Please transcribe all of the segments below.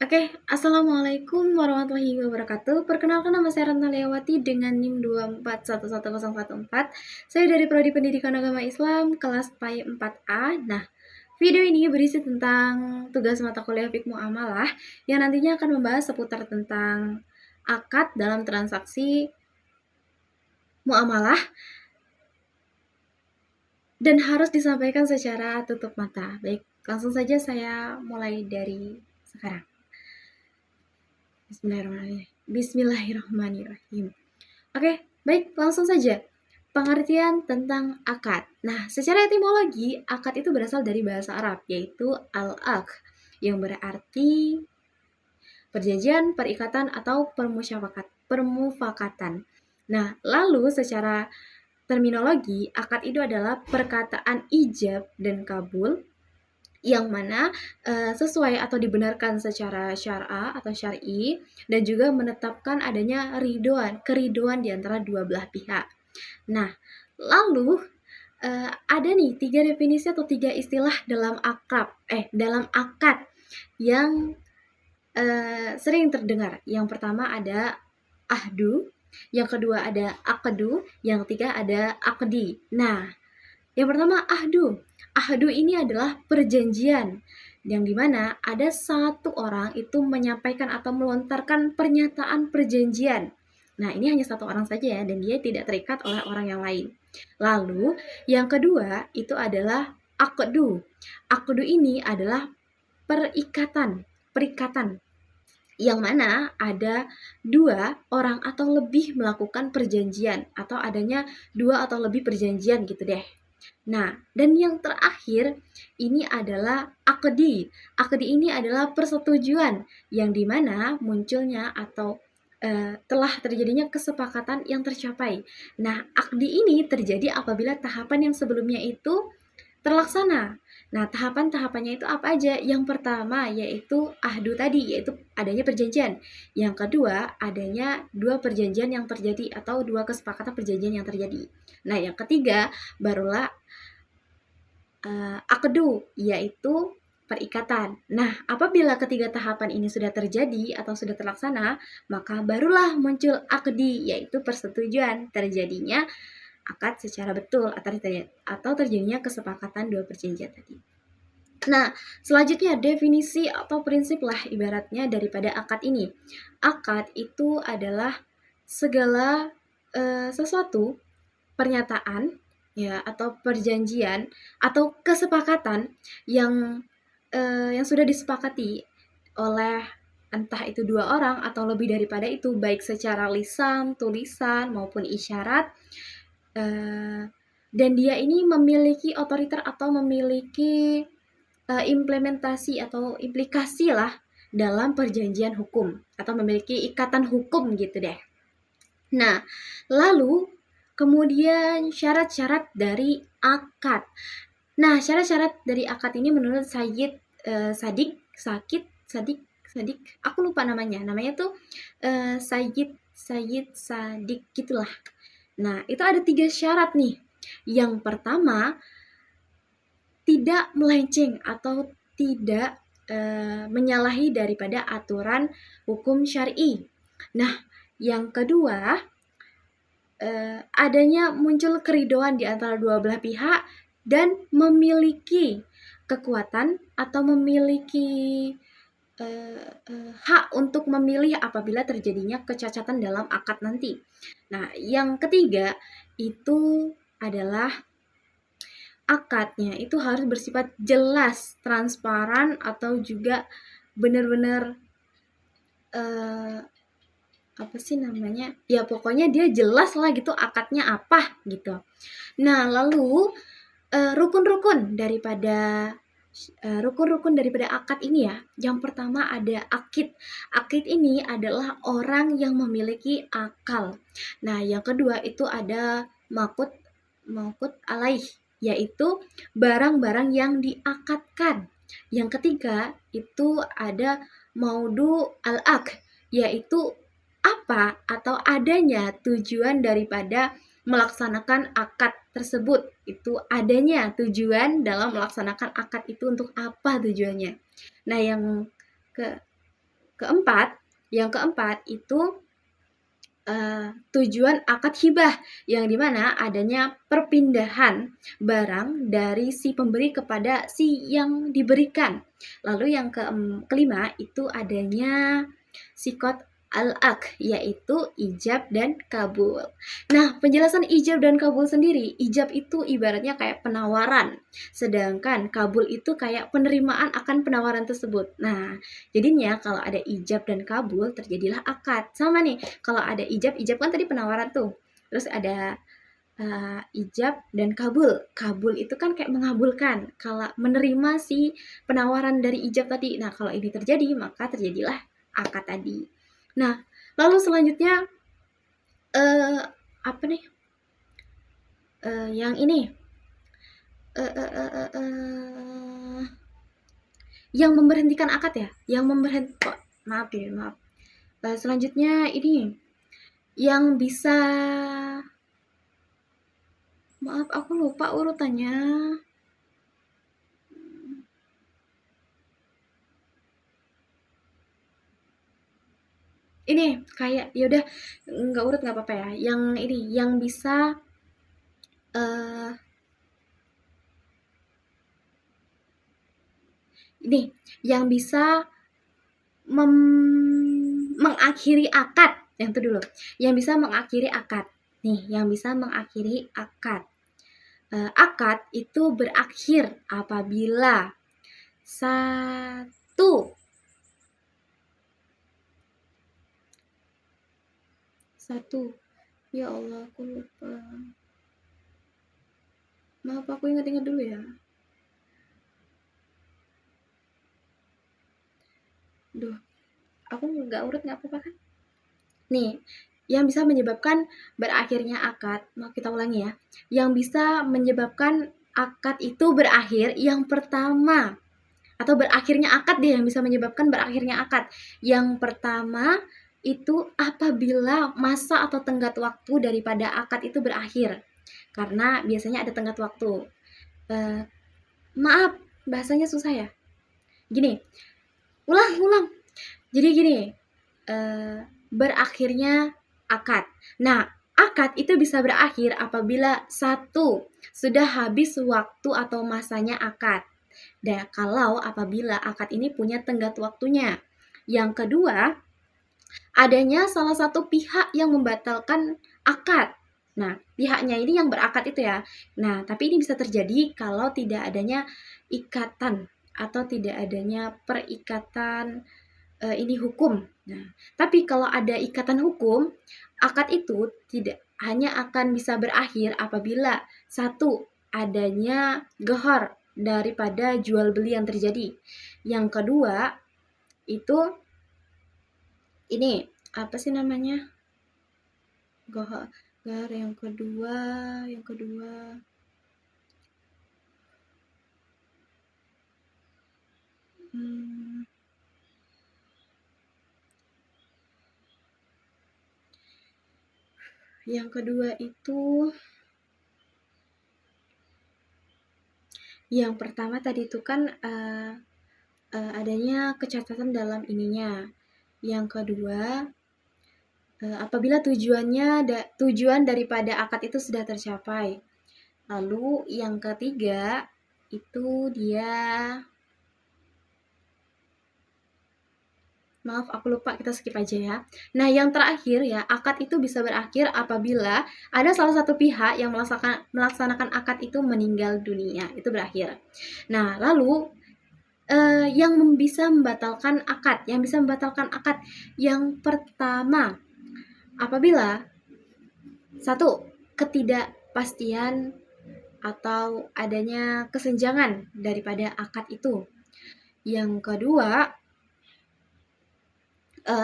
Oke, Assalamualaikum warahmatullahi wabarakatuh. Perkenalkan nama saya Retna Liawati dengan NIM 2411014. Saya dari Prodi Pendidikan Agama Islam kelas PAI 4A. Nah, video ini berisi tentang tugas mata kuliah Fiqh Muamalah yang nantinya akan membahas seputar tentang akad dalam transaksi muamalah dan harus disampaikan secara tutup mata. Baik, langsung saja saya mulai dari sekarang. Bismillahirrahmanirrahim. Oke, baik, langsung saja. Pengertian tentang akad. Nah, secara etimologi, akad itu berasal dari bahasa Arab, yaitu al-aqd, yang berarti perjanjian, perikatan, atau permufakatan. Nah, lalu secara terminologi, akad itu adalah perkataan ijab dan kabul yang mana sesuai atau dibenarkan secara syar'a atau syar'i dan juga menetapkan adanya keriduan di antara dua belah pihak. Nah, lalu ada nih 3 definisi atau 3 istilah dalam akad yang sering terdengar. Yang pertama ada ahdu, yang kedua ada aqdu, yang ketiga ada aqdi. Nah, yang pertama ahdu. Ahdu ini adalah perjanjian yang dimana ada satu orang itu menyampaikan atau melontarkan pernyataan perjanjian. Nah, ini hanya satu orang saja ya, dan dia tidak terikat oleh orang yang lain. Lalu, yang kedua itu adalah aqdu. Aqdu ini adalah perikatan yang mana ada dua orang atau lebih melakukan perjanjian atau adanya dua atau lebih perjanjian gitu deh. Nah, dan yang terakhir ini adalah akdi. Akdi ini adalah persetujuan yang dimana munculnya atau telah terjadinya kesepakatan yang tercapai. Nah, akdi ini terjadi apabila tahapan yang sebelumnya itu terlaksana. Nah, tahapan-tahapannya itu apa aja? Yang pertama yaitu ahdu tadi, yaitu adanya perjanjian. Yang kedua, adanya dua perjanjian yang terjadi atau dua kesepakatan perjanjian yang terjadi. Nah, yang ketiga barulah akdu, yaitu perikatan. Nah, apabila ketiga tahapan ini sudah terjadi atau sudah terlaksana, maka barulah muncul akdi, yaitu persetujuan terjadinya akad secara betul atau terjadinya kesepakatan dua perjanjian tadi. Nah, selanjutnya definisi atau prinsip lah ibaratnya daripada akad ini. Akad itu adalah segala sesuatu pernyataan ya atau perjanjian atau kesepakatan yang sudah disepakati oleh entah itu dua orang atau lebih daripada itu, baik secara lisan, tulisan maupun isyarat, dan dia ini memiliki otoriter atau memiliki implementasi atau implikasi lah dalam perjanjian hukum atau memiliki ikatan hukum gitu deh. Nah, lalu kemudian syarat-syarat dari akad. Nah, syarat-syarat dari akad ini menurut Sadik, aku lupa namanya. Namanya tuh Sayyid Sadik gitulah. Nah, itu ada 3 syarat nih. Yang pertama, tidak melenceng atau tidak menyalahi daripada aturan hukum syar'i. Nah, yang kedua, adanya muncul keridoan di antara dua belah pihak dan memiliki kekuatan atau memiliki hak untuk memilih apabila terjadinya kecacatan dalam akad nanti. Nah, yang ketiga itu adalah akadnya itu harus bersifat jelas, transparan, atau juga benar-benar apa sih namanya? Ya pokoknya dia jelas lah gitu akadnya apa gitu. Nah, lalu rukun-rukun daripada akad ini ya. Yang pertama ada akid. Akid ini adalah orang yang memiliki akal. Nah, yang kedua itu ada makut alaih, yaitu barang-barang yang diakadkan. Yang ketiga itu ada maudu al-aqd, yaitu apa atau adanya tujuan daripada melaksanakan akad tersebut. Itu adanya tujuan dalam melaksanakan akad itu untuk apa tujuannya. Nah, yang Yang keempat itu tujuan akad hibah, yang dimana adanya perpindahan barang dari si pemberi kepada si yang diberikan. Lalu yang kelima itu adanya sikot al-ak, yaitu ijab dan kabul. Nah, penjelasan ijab dan kabul sendiri, ijab itu ibaratnya kayak penawaran, sedangkan kabul itu kayak penerimaan akan penawaran tersebut. Nah, jadinya kalau ada ijab dan kabul terjadilah akad. Sama nih, kalau ada ijab, ijab kan tadi penawaran tuh. Terus ada ijab dan kabul. Kabul itu kan kayak mengabulkan, kalau menerima si penawaran dari ijab tadi. Nah, kalau ini terjadi, maka terjadilah akad tadi. Nah, lalu selanjutnya apa nih? Yang ini, yang memberhentikan akad ya, yang memberhentikan. Maaf. Selanjutnya ini, yang bisa, maaf aku lupa urutannya. Ini kayak yaudah nggak urut nggak apa-apa ya. Yang ini, yang bisa ini, yang bisa mengakhiri akad. Yang itu dulu. Yang bisa mengakhiri akad. Nih, yang bisa mengakhiri akad. Akad itu berakhir apabila satu ya Allah aku lupa, maaf aku ingat-ingat dulu ya. Duh, aku nggak urut nggak apa-apa kan. Nih, yang bisa menyebabkan berakhirnya akad, mau kita ulangi ya. Yang bisa menyebabkan akad itu berakhir, yang pertama, atau berakhirnya akad deh, yang bisa menyebabkan berakhirnya akad. Yang pertama itu apabila masa atau tenggat waktu daripada akad itu berakhir. Karena biasanya ada tenggat waktu. Maaf, bahasanya susah ya. Gini, ulang. Jadi gini, berakhirnya akad. Nah, akad itu bisa berakhir apabila satu, sudah habis waktu atau masanya akad. Dan kalau apabila akad ini punya tenggat waktunya. Yang kedua, adanya salah satu pihak yang membatalkan akad. Nah, pihaknya ini yang berakad itu ya. Nah, tapi ini bisa terjadi kalau tidak adanya ikatan atau tidak adanya perikatan ini hukum. Nah, tapi kalau ada ikatan hukum, akad itu tidak hanya akan bisa berakhir apabila satu, adanya gehar daripada jual beli yang terjadi. Yang kedua, itu ini apa sih namanya? Gehar yang kedua yang kedua itu, yang pertama tadi itu kan adanya kecacatan dalam ininya. Yang kedua, apabila tujuan daripada akad itu sudah tercapai. Lalu yang ketiga itu dia, maaf aku lupa, kita skip aja ya. Nah, yang terakhir ya, akad itu bisa berakhir apabila ada salah satu pihak yang melaksanakan akad itu meninggal dunia, itu berakhir. Nah, lalu yang bisa membatalkan akad, yang pertama, apabila satu, ketidakpastian atau adanya kesenjangan daripada akad itu. Yang kedua,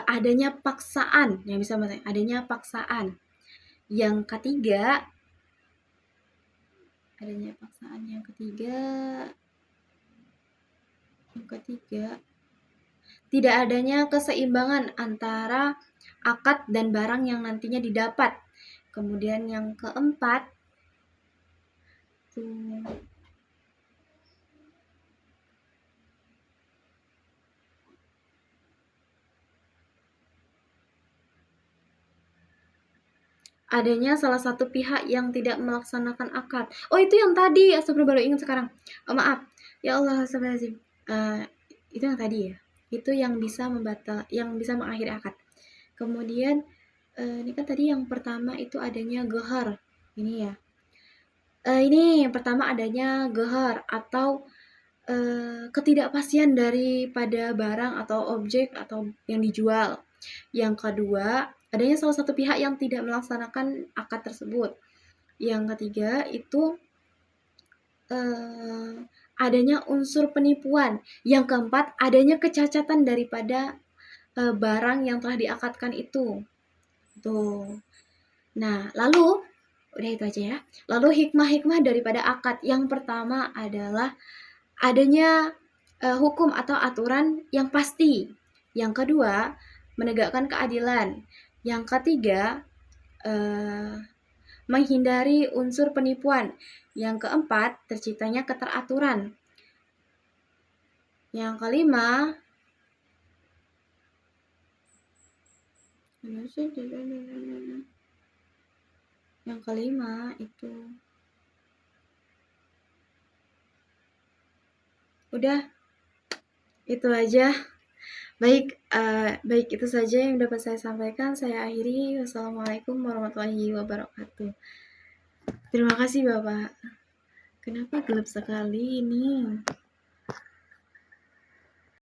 adanya paksaan, yang bisa adanya paksaan. Yang ketiga, tidak adanya keseimbangan antara akad dan barang yang nantinya didapat. Kemudian yang keempat, adanya salah satu pihak yang tidak melaksanakan akad. Oh, itu yang tadi, astagfirullah, baru ingat sekarang. Oh, maaf. Ya Allah, astagfirullahaladzim. Itu yang tadi ya. Itu yang bisa yang bisa mengakhiri akad. Kemudian ini kan tadi yang pertama itu adanya gehar. Ini ya. Ini yang pertama adanya gehar atau ketidakpastian daripada barang atau objek atau yang dijual. Yang kedua, adanya salah satu pihak yang tidak melaksanakan akad tersebut. Yang ketiga itu adanya unsur penipuan. Yang keempat, adanya kecacatan daripada barang yang telah diakadkan itu. Tuh. Nah, lalu udah itu aja ya. Lalu hikmah-hikmah daripada akad. Yang pertama adalah adanya hukum atau aturan yang pasti. Yang kedua, menegakkan keadilan. Yang ketiga, menghindari unsur penipuan. Yang keempat, terciptanya keteraturan. Yang kelima, itu udah, itu aja. Baik, baik, itu saja yang dapat saya sampaikan. Saya akhiri. Wassalamualaikum warahmatullahi wabarakatuh. Terima kasih Bapak. Kenapa gelap sekali ini?